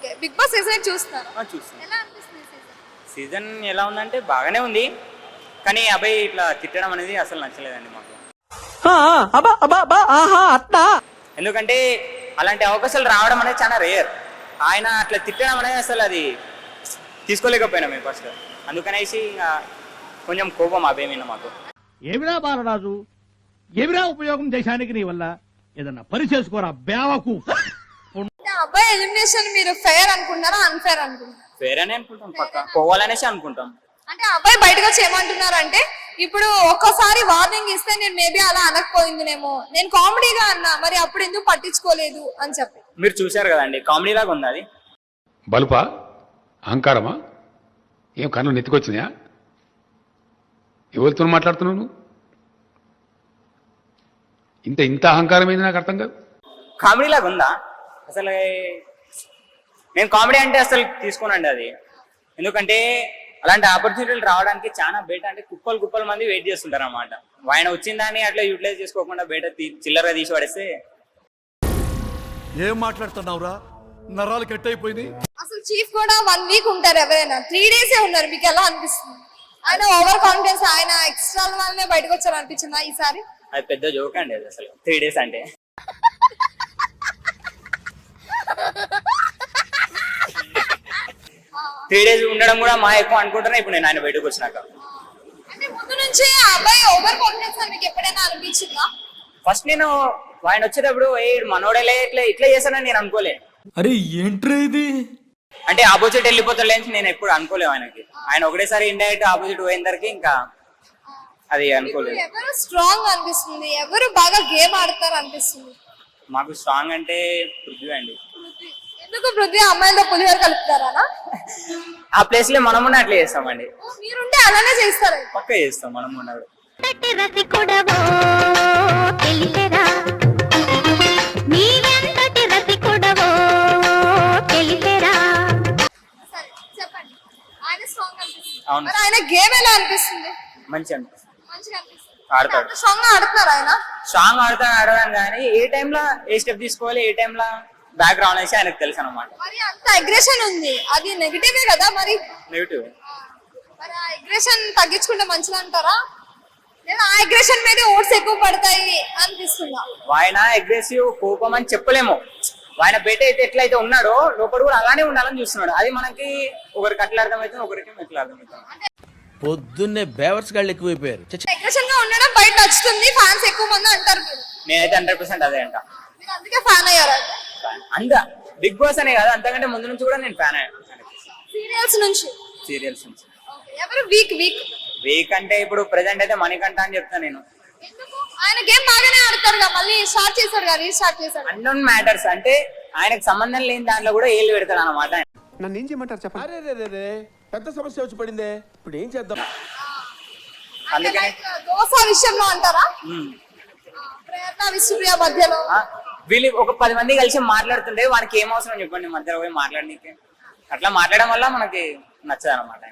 Okay. Big boss season చూస్తారా? చూస్తాను. ఎలా అనిపిస్తుంది సీజన్ ఎలా ఉందంటే బాగానే ఉంది, కానీ అబ్బాయి ఇట్లా తిట్టడం అనేది అసలు నచ్చలేదండి మాకు. ఎందుకంటే అలాంటి అవకాశాలు రావడం అనేది చాలా రేర్. ఆయన అట్లా తిట్టడం అనేది అసలు అది తీసుకోలేకపోయినా మేము ఫస్ట్. అందుకనేసి ఇంకా కొంచెం కోపం అబ్బాయి మీద మాకు. ఏమిరా బాలరాజు, ఏమిరా ఉపయోగం దేశానికి నీ వల్ల? ఏదన్నా పని చేసుకోరా బేవకు. అబ్బాయి ఎలిమినేషన్ మీరు ఫెయిర్ అనుకుంటారా అన్ఫేర్ అనుకుంటారా? ఫేర్ అని అనుకుంటాం, పక్క పోవాలనేసి అనుకుంటాం. అంటే అబ్బాయి బయటకు వచ్చి ఏమంటున్నారంటే ఇప్పుడు ఒక్కసారి వార్నింగ్ ఇస్తే నేను మేబీ అలా అనకపోయిందినేమో, నేను కామెడీగా అన్నా, మరి అప్పుడు ఎందుకు పట్టించుకోలేదు అని చెప్పి. మీరు చూశారు కదండి, కామెడీ లాగా ఉంది అది. బలుపా, అహంకారమా, ఏం కన్ను నెత్తికొచ్చినాయా? ఎవరితో మాట్లాడుతున్నావు నువ్వు? ఇంత అహంకారం ఏంది నాకు అర్థం కాదు. కామెడీ లాగా ఉందా అసలు? నేను కామెడీ అంటే అసలు తీసుకోనండి అది. ఎందుకంటే అలాంటి ఆపర్చునిటీలు రావడానికి చాలా బయట అంటే కుప్పలు మంది వెయిట్ చేస్తుంటారు అన్నమాట. ఆయన వచ్చిన దాన్ని అట్లా యూటిలైజ్ చేసుకోకుండా బయట చిల్లరగా తీసి పడేస్తే. ఏం మాట్లాడుతున్నావురా, నరాలు కట్ అయిపోయింది. అసలు చీఫ్ కూడా 1 వీక్ ఉంటారు, ఎవరైనా 3 డేసే ఉన్నారు. మీకు ఎలా అనిపిస్తుంది? ఆయన ఓవర్ కాన్ఫిడెన్స్, ఆయన ఎక్స్ట్రా వాళ్ళనే బయటకు వచ్చారు అనిపించిందా ఈసారి? అది పెద్ద జోక్ అండి అది అసలు. 3 డేస్ అంటే 3 డేస్ ఉండడం కూడా మా ఎక్కువ అనుకుంటున్నా ఇప్పుడు నేను ఆయన బయటకు వచ్చినాక. అంటే ముందు నుంచి ఆ అబ్బాయి ఓవర్ కాన్ఫిడెన్స్ అని మీకు ఎప్పుడైనా అనిపించిందా? ఫస్ట్ నేను ఆయన వచ్చేటప్పుడు మనోడేలే ఇట్లా చేశానని నేను అనుకోలే. అరే ఏంట్రా ఇది అంటే ఆపోజిట్ వెళ్ళిపోతాడు అని నేను ఎప్పుడు అనుకోలేవు ఆయనకి. ఆయన ఒకటేసారి ఇండైరెక్ట్ ఆపోజిట్ పోయేందరికి ఇంకా అది అనుకోలేదు. ఎవరు స్ట్రాంగ్ అనిపిస్తుంది, ఎవరు బాగా గేమ్ ఆడతారు అనిపిస్తుంది? మాకు స్ట్రాంగ్ అంటే పృథ్వీ అండి. ఎందుకు పృథ్వీ అమ్మాయిలతో పులిహోర కలుపుతారా? ఆ ప్లేస్ లో మనం ఉన్న అట్లా చేస్తామండి. మీరుంటే అలానే చేస్తారు. పక్క చేస్తాం మనం ఉన్నప్పుడు. చెప్పండి, ఆయన స్ట్రాంగ్ అనిపిస్తుంది. అవును. మరి ఆయన గేమ్ ఎలా అనిపిస్తుంది? మంచిగా అనిపిస్తుంది. మంచిగా అనిపిస్తుంది. ఆడతాడు. స్ట్రాంగ్ గా ఆడుతున్నారు ఆయన. స్ట్రాంగ్ ఆడతాడు కానీ ఏ టైంలో ఏ స్టెప్ తీసుకోవాలి, ఏ టైంలో బ్యాక్ గ్రౌండ్ అనేసి ఆయనకు తెలుసు అనమాట. మరి అంత అగ్రెషన్ ఉంది, అది నెగిటివే కదా మరి? నెగిటివ్. మరి ఆ అగ్రెషన్ తగ్గించుకుంటే మంచిది అంటారా, లేదా ఆ అగ్రెషన్ మీద ఓట్స్ ఎక్కువ పడతాయి అనిపిస్తుందా? ఆయన అగ్రెసివ్ కోపం అని చెప్పలేము. ఆయన బయట అయితే ఎట్లయితే ఉన్నాడో లోపల కూడా అలానే ఉండాలని చూస్తున్నాడు. అది మనకి ఒకరికి అట్లా అర్థమవుతుంది, ఒకరికి ఎట్లా అర్థమవుతుంది. పొద్దున్నే బేవర్స్ గాళ్ళు ఎక్కువైపోయారు. అగ్రెషన్ గా ఉండడం బయట నచ్చుతుంది, ఫ్యాన్స్ ఎక్కువ మంది అంటారు. నేనైతే 100% అదే అంట. మీరు అందుకే ఫ్యాన్ అయ్యారు అంత బిగ్ బాస్ అనే కాదు, అంతకంటే ముందు నుంచి కూడా నేను ఫ్యాన్ అయ్యాను. సీరియల్స్ నుంచి. సీరియల్స్ నుంచి. ఎవరు వీక్ వీక్ వీక్ అంటే ఇప్పుడు ప్రెసెంట్ అయితే మణికంఠ అని చెప్తాను నేను. ఎందుకు? ఆయన గేమ్ బాగానే ఆడతారుగా, మళ్ళీ స్టార్ట్ చేశారు కదా, రీస్టార్ట్ చేశారు. అన్నోన్ మ్యాటర్స్ అంటే ఆయనకు సంబంధం లేని దాంట్లో కూడా ఏళ్ళు పెడతాడు అన్నమాట. నన్ను ఏం చేయమంటారు చెప్పండి. అరే పెద్ద సమస్య వచ్చి పడిందే, ఇప్పుడు ఏం చేద్దాం? అందుకనే దోశ విషయంలో అంటారా? ప్రయత్న విశ్వప్రియ మధ్యలో వీళ్ళు ఒక 10 మంది కలిసి మాట్లాడుతుంటే వానికి ఏం అవసరం చెప్పండి మధ్యలో పోయి మాట్లాడనీకి. అట్లా మాట్లాడడం వల్ల మనకి నచ్చదు అనమాట.